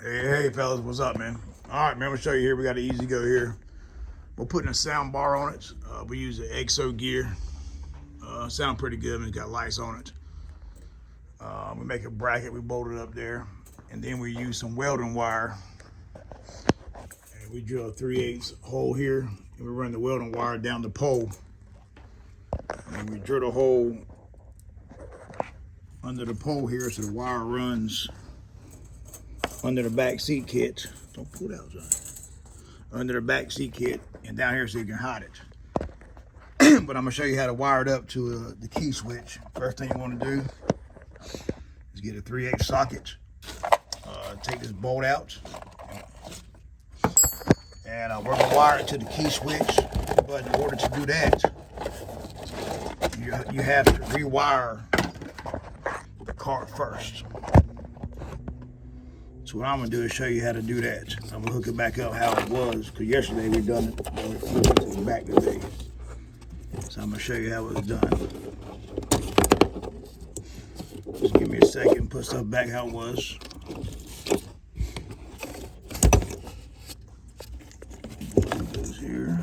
Hey fellas, what's up, man? All right, man, I'm gonna show you here. We got an easy go here. We're putting a sound bar on it. We use the EXO gear. Sound pretty good, and it's got lights on it. We make a bracket, we bolt it up there, and then we use some welding wire. And we drill a 3/8 hole here, and we run the welding wire down the pole. And we drill the hole under the pole here, so the wire runs under the back seat kit. Don't pull it out, John. Under the back seat kit and down here so you can hide it. But I'm gonna show you how to wire it up to the key switch. First thing you want to do is get a 3/8 socket. Take this bolt out, and we're gonna wire it to the key switch. But in order to do that, you have to rewire the cart first. So what I'm gonna do is show you how to do that. I'm gonna hook it back up how it was, because yesterday we done it back today. So I'm gonna show you how it was done. Just give me a second, put stuff back how it was. Goes here.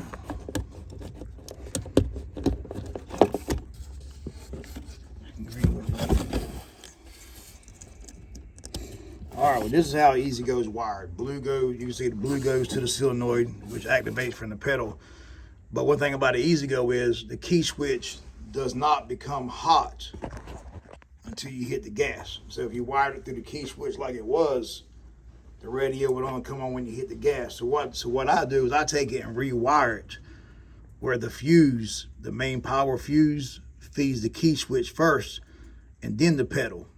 All right, well, this is how easy goes wired. Blue goes, you can see the blue goes to the solenoid, which activates from the pedal. But one thing about the Easy Go is the key switch does not become hot until you hit the gas. So if you wired it through the key switch like it was, the radio would only come on when you hit the gas. So what I do is I take it and rewire it where the fuse, the main power fuse, feeds the key switch first and then the pedal.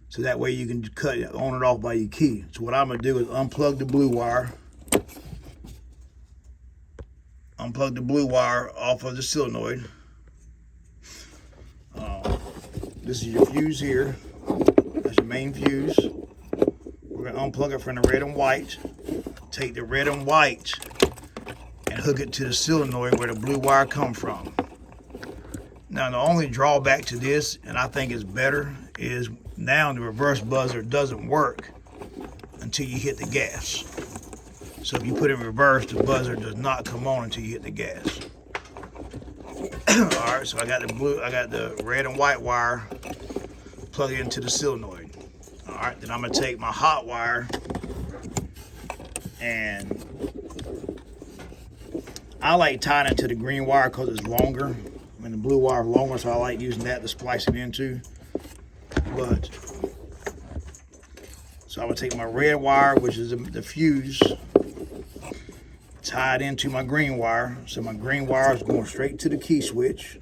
So that way you can cut it on and off by your key. So what I'm gonna do is unplug the blue wire. Unplug the blue wire off of the solenoid. This is your fuse here. That's your main fuse. We're gonna unplug it from the red and white. Take the red and white and hook it to the solenoid where the blue wire comes from. Now the only drawback to this, and I think it's better, is now the reverse buzzer doesn't work until you hit the gas. So if you put it in reverse, the buzzer does not come on until you hit the gas. All right, so I got the red and white wire, plug it into the solenoid. All right, then I'm gonna take my hot wire, and I like tying it to the green wire because it's longer. I mean, the blue wire is longer, so I like using that to splice it into. But so I'm gonna take my red wire, which is the fuse, tie it into my green wire. So my green wire is going straight to the key switch.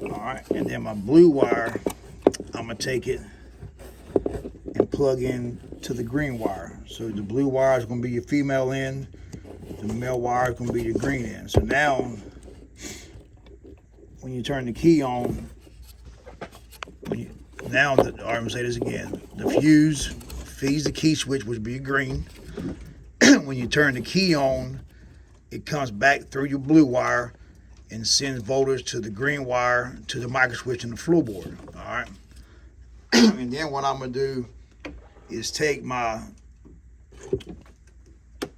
All right, and then my blue wire, I'm gonna take it and plug in to the green wire. So the blue wire is gonna be your female end, the male wire is gonna be your green end. So now, when you turn the key on, I'm gonna say this again. The fuse feeds the key switch, which would be green. When you turn the key on, it comes back through your blue wire and sends voltage to the green wire to the micro switch and the floorboard. All right. And then what I'm gonna do is take my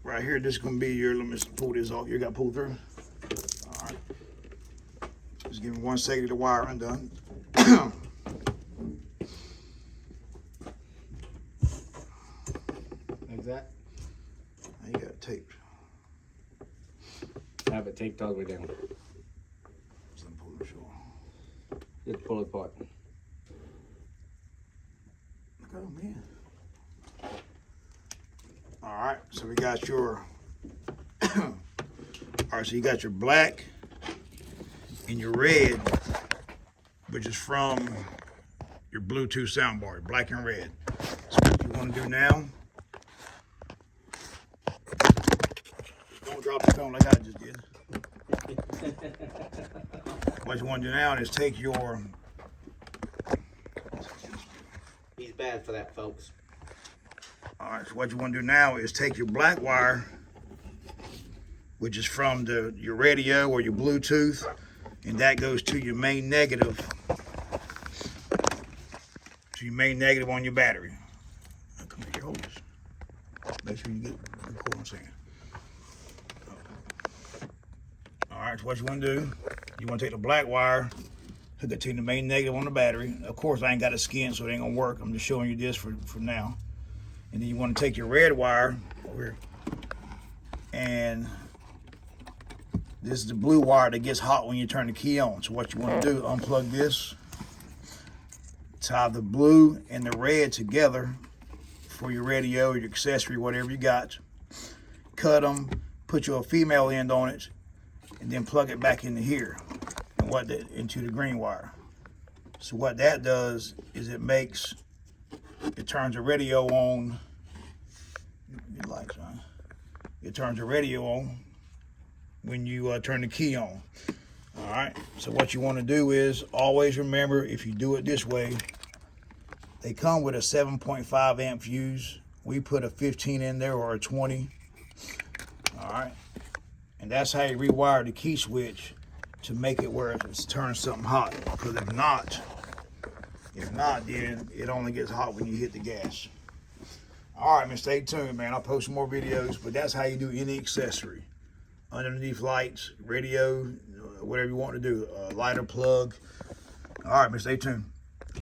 right here. This is gonna be your. Let me pull this off. You got pulled through. All right. Just give me 1 second to the wire undone. Like that? Now you got it taped. I have it taped all the way down. So I'm pulling it short. Just pull it apart. Oh man. All right, so we got your all right, so you got your black and your red, which is from your Bluetooth soundbar, black and red. So what you want to do now, don't drop the phone like I just did. What you want to do now is take your, He's bad for that, folks. all right, so what you want to do now is take your black wire, which is from your radio or your Bluetooth, and that goes to your main negative, to your main negative on your battery. Come here, hold this. Make sure you get what I'm saying. All right, so what you want to do, you want to take the black wire, hook it to the main negative on the battery. Of course, I ain't got a skin, so it ain't gonna work. I'm just showing you this for now. And then you want to take your red wire over here, and this is the blue wire that gets hot when you turn the key on. So what you want to do, unplug this, tie the blue and the red together for your radio, your accessory, whatever you got. Cut them, put your female end on it, and then plug it back into here, and into the green wire. So what that does is it turns the radio on. Your lights on. It turns the radio on when you turn the key on. All right. So what you want to do is always remember, if you do it this way, they come with a 7.5 amp fuse. We put a 15 in there or a 20. All right. And that's how you rewire the key switch to make it where it's turning something hot. Because if not, then it only gets hot when you hit the gas. All right, man, stay tuned, man. I'll post some more videos, but that's how you do any accessory. Underneath lights, radio, whatever you want to do, lighter plug. All right, man, stay tuned.